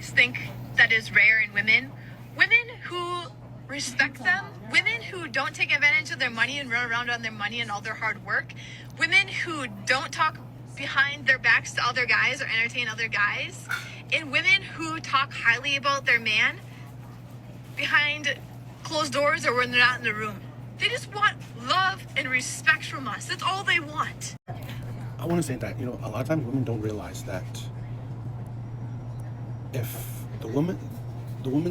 guys think that is rare in women? Women who respect them, women who don't take advantage of their money and run around on their money and all their hard work, women who don't talk behind their backs to other guys or entertain other guys, and women who talk highly about their man behind closed doors or when they're not in the room. They just want love and respect from us. That's all they want. I want to say that, a lot of times women don't realize that if the woman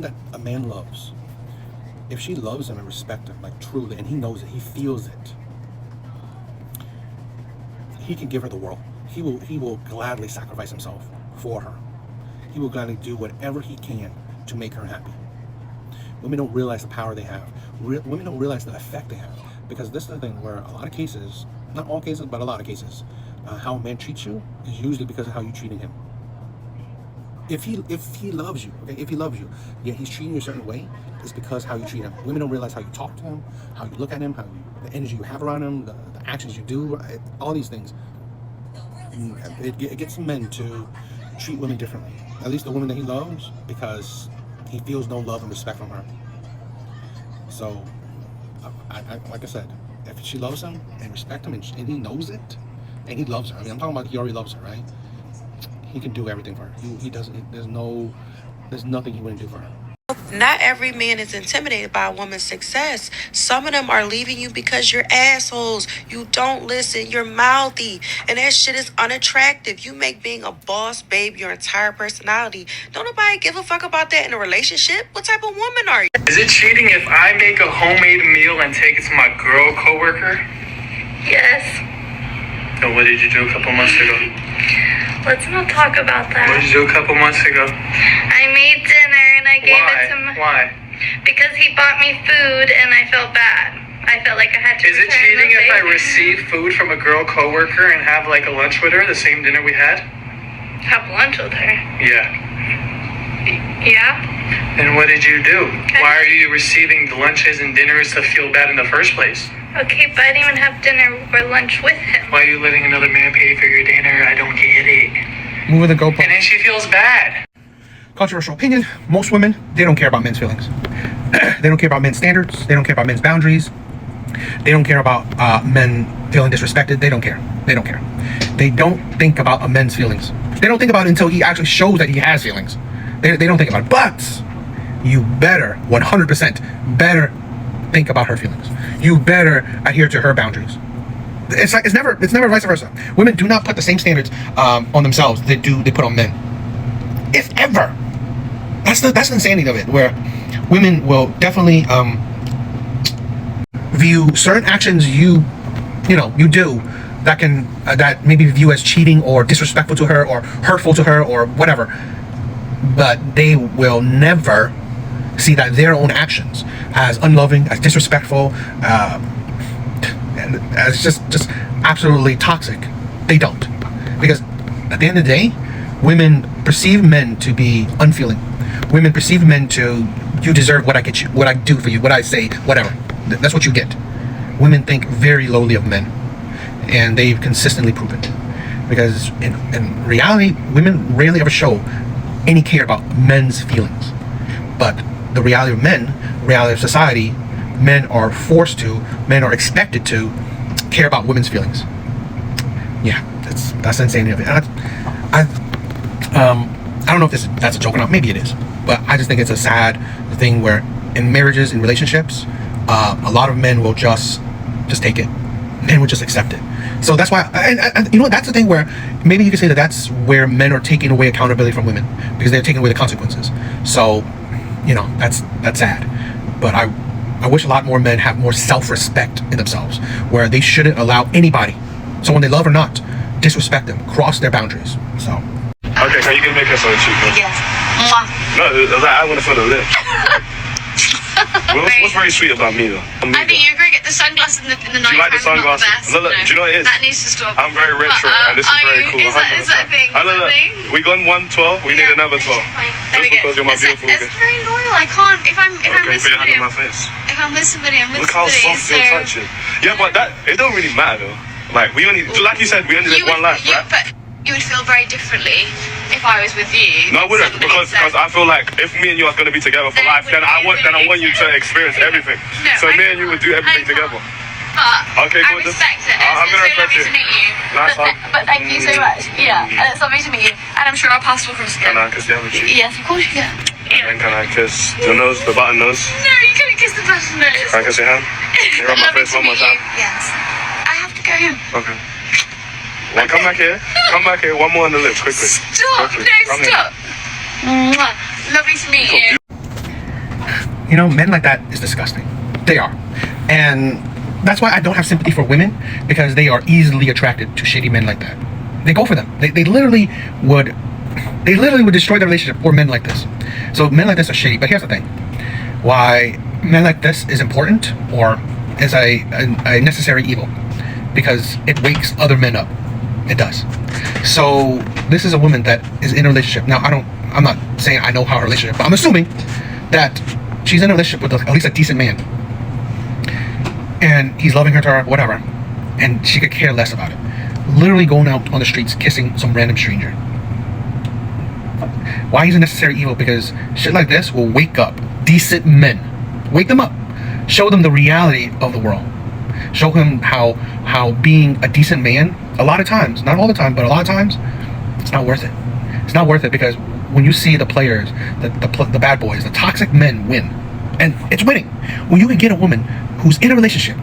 that a man loves, if she loves him and respects him, like truly, and he knows it, he feels it, he can give her the world. He will gladly sacrifice himself for her. He will gladly do whatever he can to make her happy. Women don't realize the power they have. Women don't realize the effect they have. Because this is the thing where a lot of cases, not all cases, but a lot of cases, how a man treats you is usually because of how you're treating him. If he loves you, okay, if he loves you, yet he's treating you a certain way, it's because how you treat him. Women don't realize how you talk to him, how you look at him, the energy you have around him, the actions you do, all these things. It gets men to treat women differently. At least the woman that he loves, because he feels no love and respect from her. So, like I said, if she loves him and respects him and he knows it, and he loves her. I mean, I'm talking about he already loves her, right? He can do everything for her. He doesn't. There's nothing he wouldn't do for her. Not every man is intimidated by a woman's success. Some of them are leaving you because you're assholes. You don't listen. You're mouthy. And that shit is unattractive. You make being a boss babe your entire personality. Don't nobody give a fuck about that in a relationship. What type of woman are you? Is it cheating if I make a homemade meal and take it to my girl coworker? Yes. So what did you do a couple months ago? Let's not talk about that. What did you do a couple months ago? I made dinner and I gave it to my... Why? Because he bought me food and I felt bad. I felt like I had to Is it return cheating the if I favor. receive food from a girl coworker and have like a lunch with her, the same dinner we had? Have lunch with her? Yeah. Yeah? And what did you do? Why are you receiving the lunches and dinners to feel bad in the first place? Okay, but I didn't even have dinner or lunch with him. Why are you letting another man pay for your dinner? I don't get it. Moving the goalpost. And then she feels bad. Controversial opinion. Most women, they don't care about men's feelings. They don't care about men's standards. They don't care about men's boundaries. They don't care about men feeling disrespected. They don't care. They don't care. They don't think about a man's feelings. They don't think about it until he actually shows that he has feelings. They don't think about it. But you better, 100%, better think about her feelings. You better adhere to her boundaries. It's never vice versa. Women do not put the same standards on themselves they put on men. If ever. That's the insanity of it, where women will definitely view certain actions you do that maybe view as cheating or disrespectful to her or hurtful to her or whatever, but they will never see that their own actions as unloving, as disrespectful, and as just absolutely toxic. They don't, because at the end of the day, women perceive men to be unfeeling. Women perceive men to, you deserve what I get you, what I do for you, what I say, whatever. That's what you get. Women think very lowly of men, and they've consistently proven it. Because in reality, women rarely ever show any care about men's feelings. But the reality of men, reality of society, men are expected to care about women's feelings. Yeah, that's the insanity of it. I don't know if that's a joke or not. Maybe it is, but I just think it's a sad thing where in marriages, in relationships, a lot of men will just take it. Men will just accept it. So that's why, and you know what? That's the thing where maybe you could say that's where men are taking away accountability from women, because they're taking away the consequences. So, that's sad. But I wish a lot more men have more self-respect in themselves, where they shouldn't allow anybody, someone they love or not, disrespect them, cross their boundaries. So. Okay, so you can make us on the cheek, man. Yes. No, I want it for the lip. What's very sweet about me, though? I think you're going to get the sunglasses in the night. Do you like the sunglasses? Look, do you know what it is? That needs to stop. I'm very retro, and this is very cool. Is that a thing? Look, we got 112, we need another 12. There we Just because go. you're my beautiful It's girl. very loyal. I can't. If I'm Okay, with put your hand somebody, on my face. if I'm with somebody, I'm with Look how somebody. soft you're touching. Yeah, but it don't really matter, though. Like, like you said, we only live one life, right? you would feel very differently if I was with you. No, I wouldn't, suddenly, because so- I feel like if me and you are going to be together for Then life, then I want you to experience everything. No, So I me and you can't. would do everything I can't. together. But Okay, I cool. respect it. I'm It's gonna so respect lovely you. to meet you. Nice one. But thank you so much. Yeah, and it's lovely to meet you. And I'm sure our paths will cross Can again. I kiss the other cheek? Yes, of course you can. And can I kiss the nose, the button nose? No, you couldn't kiss the button nose. Can I kiss your hand? Can you rub my Lovely face to one more meet you. time? Yes. I have to go home. Okay. Now come back here. Come back here. One more on the lips, quickly. Stop! Quickly. No, Come here. stop. Mwah. Lovely to meet you. You know, men like that is disgusting. They are. And that's why I don't have sympathy for women, because they are easily attracted to shady men like that. They go for them. They literally would destroy their relationship for men like this. So men like this are shady. But here's the thing. Why men like this is important, or is a necessary evil, because it wakes other men up. It does. So this is a woman that is in a relationship. Now I'm not saying I know how her relationship, but I'm assuming that she's in a relationship with at least a decent man, and he's loving her to her, whatever, and she could care less about it. Literally going out on the streets kissing some random stranger. Why he's a necessary evil? Because shit like this will wake up decent men. Wake them up. Show them the reality of the world. Show him how being a decent man, a lot of times, not all the time, but a lot of times, it's not worth it. It's not worth it, because when you see the players, the bad boys, the toxic men win, and it's winning. When you can get a woman who's in a relationship,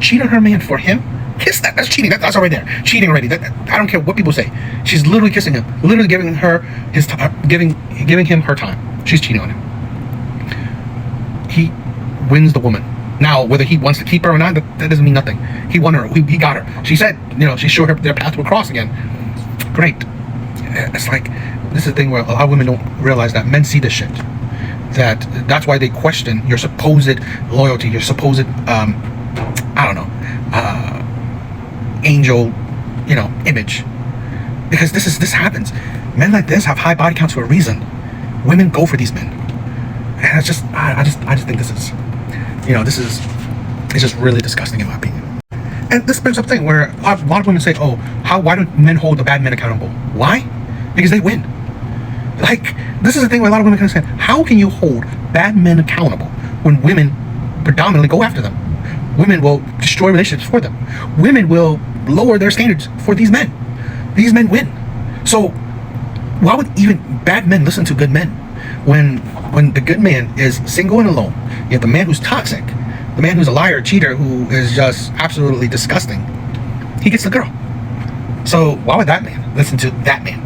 cheat on her man for him, kiss that. That's cheating. That's already there. Cheating already. I don't care what people say. She's literally kissing him, literally giving her his time, giving him her time. She's cheating on him. He wins the woman. Now, whether he wants to keep her or not, that doesn't mean nothing. He won her. He got her. She said, she's sure their path will cross again. Great. It's like, this is the thing where a lot of women don't realize that men see this shit. That's why they question your supposed loyalty, your supposed, angel, image. Because this happens. Men like this have high body counts for a reason. Women go for these men. And I just think this is, it's just really disgusting in my opinion. And this brings up a thing where a lot of women say, why don't men hold the bad men accountable? Why? Because they win. Like, this is the thing where a lot of women can say, how can you hold bad men accountable when women predominantly go after them? Women will destroy relationships for them. Women will lower their standards for these men. These men win. So why would even bad men listen to good men? When the good man is single and alone, you have the man who's toxic, the man who's a liar, cheater, who is just absolutely disgusting, he gets the girl. So why would that man listen to that man?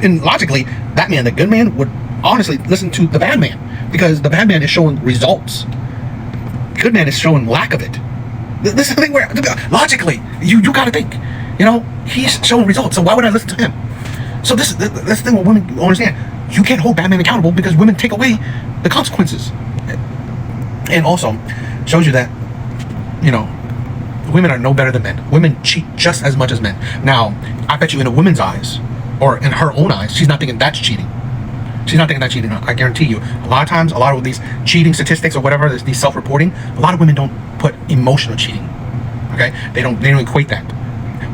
And logically, that man, the good man, would honestly listen to the bad man, because the bad man is showing results. Good man is showing lack of it. This is the thing where, logically, you gotta think, he's showing results, so why would I listen to him? So this is the thing where women don't understand. You can't hold bad men accountable because women take away the consequences. And also shows you that, women are no better than men. Women cheat just as much as men. Now, I bet you in a woman's eyes, or in her own eyes, she's not thinking that's cheating. She's not thinking that's cheating. I guarantee you. A lot of times, a lot of these cheating statistics or whatever, these self-reporting, a lot of women don't put emotional cheating. Okay? They don't equate that.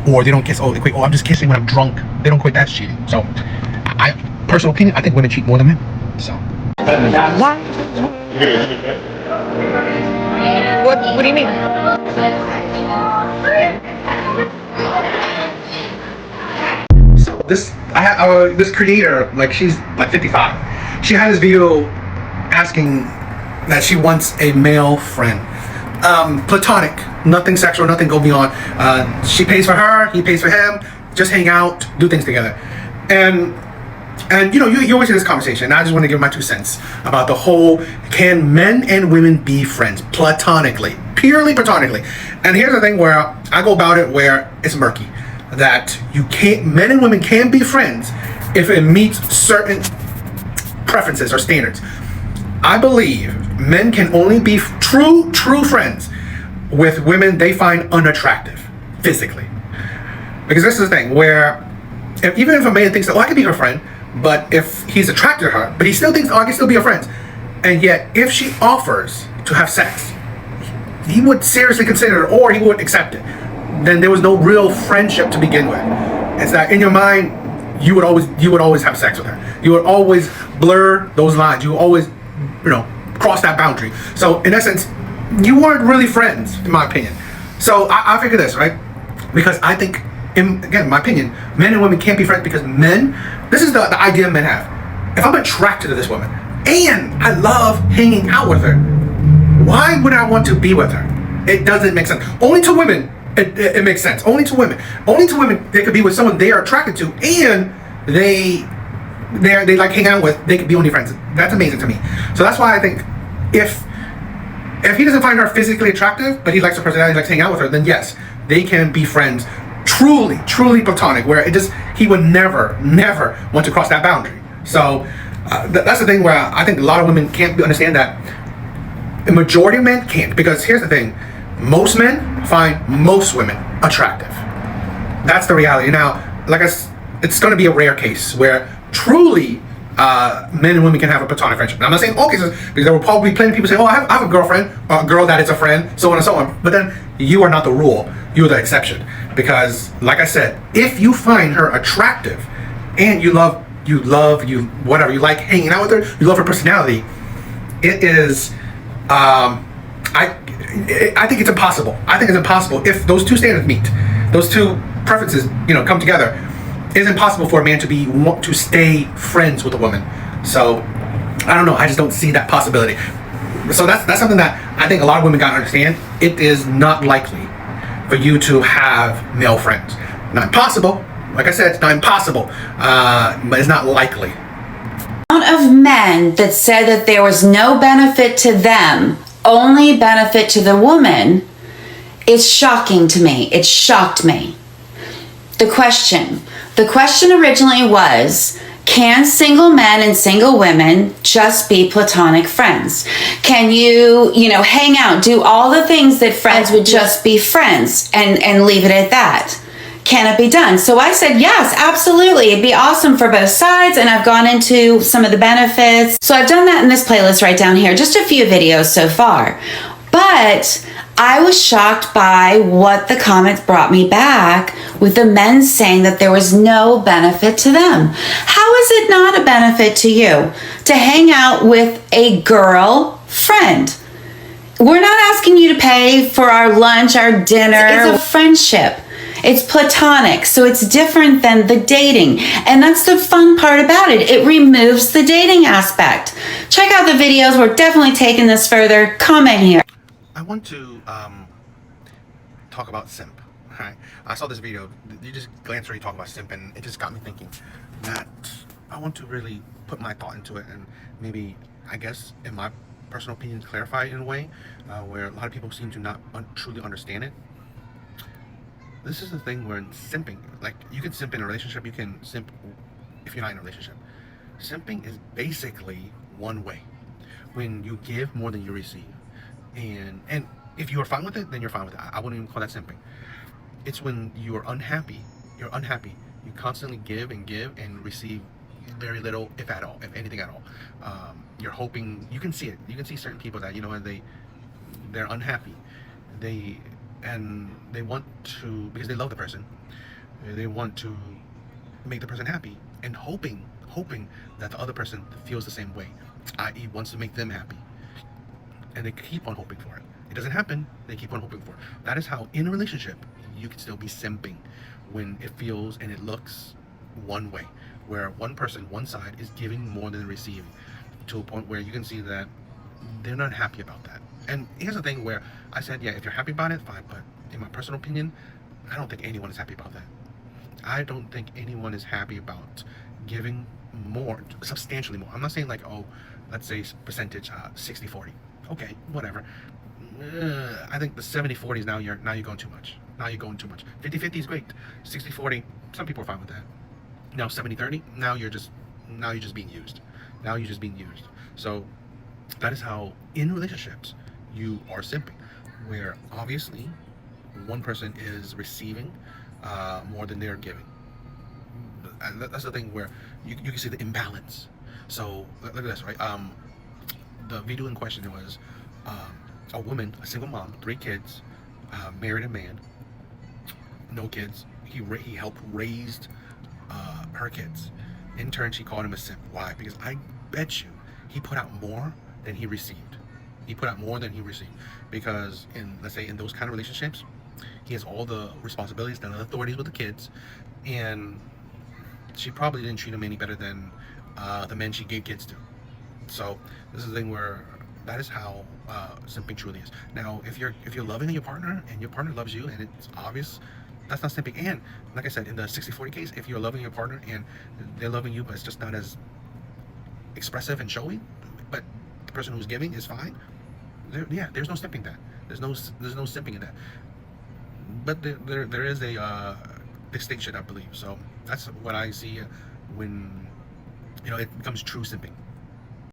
Or they don't equate, I'm just kissing when I'm drunk. They don't equate that as cheating. So, personal opinion, I think women cheat more than men. So. What do you mean? So this creator, she's 55. She had this video asking that she wants a male friend, platonic, nothing sexual, nothing go beyond. She pays for her, he pays for him, just hang out, do things together, and you always hear this conversation. I just want to give my 2 cents about the whole, can men and women be friends platonically, purely platonically? And here's the thing where I go about it where it's murky, that men and women can be friends if it meets certain preferences or standards. I believe men can only be true friends with women they find unattractive physically. Because this is the thing where even if a man thinks that, I could be her friend, but if he's attracted to her, but he still thinks, I can still be her friend, and yet if she offers to have sex, he would seriously consider it, or he would accept it, then there was no real friendship to begin with. It's that in your mind, you would always have sex with her. You would always blur those lines. You would always, cross that boundary. So in essence, you weren't really friends, in my opinion. So I figure this, right? Because I think, again, my opinion, men and women can't be friends because men, this is the idea men have. If I'm attracted to this woman and I love hanging out with her, why would I want to be with her? It doesn't make sense. Only to women, it makes sense. Only to women. Only to women, they could be with someone they are attracted to and they like hang out with, they could be only friends. That's amazing to me. So that's why I think if he doesn't find her physically attractive, but he likes her personality, likes to hang out with her, then yes, they can be friends, truly platonic, where he would never want to cross that boundary. So that's the thing where I think a lot of women can't understand that. A majority of men can't, because here's the thing: most men find most women attractive. That's the reality. Now, it's going to be a rare case where truly men and women can have a platonic friendship. Now, I'm not saying all cases, because there will probably be plenty of people say, "Oh, I have a girlfriend, or a girl that is a friend," so on and so on. But then you are not the rule; you're the exception. Because, like I said, if you find her attractive and you like hanging out with her, you love her personality, it is. I think it's impossible. I think it's impossible if those two standards meet, those two preferences, come together. It's impossible for a man to want to stay friends with a woman. So I don't know. I just don't see that possibility. So that's something that I think a lot of women gotta understand. It is not likely for you to have male friends. Not impossible. Like I said, it's not impossible, but it's not likely. Of men that said that there was no benefit to them, only benefit to the woman, is shocking to me. It shocked me. The question originally was, can single men and single women just be platonic friends? Can you hang out, do all the things that friends would just be friends and leave it at that? Can it be done? So I said, yes, absolutely. It'd be awesome for both sides. And I've gone into some of the benefits. So I've done that in this playlist right down here, just a few videos so far. But I was shocked by what the comments brought me back, with the men saying that there was no benefit to them. How is it not a benefit to you to hang out with a girl friend? We're not asking you to pay for our lunch, our dinner. It's a friendship. It's platonic, so it's different than the dating. And that's the fun part about it. It removes the dating aspect. Check out the videos. We're definitely taking this further. Comment here. I want to talk about simp. Right? I saw this video. You just glanced where you talk about simp, and it just got me thinking that I want to really put my thought into it, and maybe, I guess, in my personal opinion, clarify it in a way where a lot of people seem to not truly understand it. This is the thing where simping, like, you can simp in a relationship, you can simp if you're not in a relationship. Simping is basically one way, when you give more than you receive. And if you're fine with it, then you're fine with it. I wouldn't even call that simping. It's when you're unhappy, you constantly give and receive very little, if at all, if anything at all. You're hoping, you can see it. You can see certain people that, they're unhappy. They want to, because they love the person, they want to make the person happy, and hoping that the other person feels the same way, i.e. wants to make them happy. And they keep on hoping for it. It doesn't happen, they keep on hoping for it. That is how, in a relationship, you can still be simping, when it feels and it looks one way, where one side is giving more than receiving, to a point where you can see that they're not happy about that. And here's the thing where I said, yeah, if you're happy about it, fine. But in my personal opinion, I don't think anyone is happy about that. I don't think anyone is happy about giving more, substantially more. I'm not saying like, oh, let's say percentage 60-40. Okay, whatever. I think the 70-40 is now you're going too much. Now you're going too much. 50-50 is great. 60-40, some people are fine with that. Now 70-30, now you're just being used. Now you're just being used. So that is how, in relationships, you are simping, where obviously one person is receiving more than they're giving. And that's the thing where you can see the imbalance. So look at this, right? The video in question was a woman, a single mom, 3 kids, married a man, no kids, he helped raised her kids. In turn, she called him a simp. Why? Because I bet you he put out more than he received. He put out more than he received. Because let's say in those kind of relationships, he has all the responsibilities and authorities with the kids, and she probably didn't treat him any better than the men she gave kids to. So this is the thing where that is how simping truly is. Now, if you're loving your partner and your partner loves you and it's obvious, that's not simping. And like I said, in the 60-40 case, if you're loving your partner and they're loving you, but it's just not as expressive and showy, but the person who's giving is fine, there's no simping that. There's no simping in that. But there is a distinction, I believe. So that's what I see when it becomes true simping.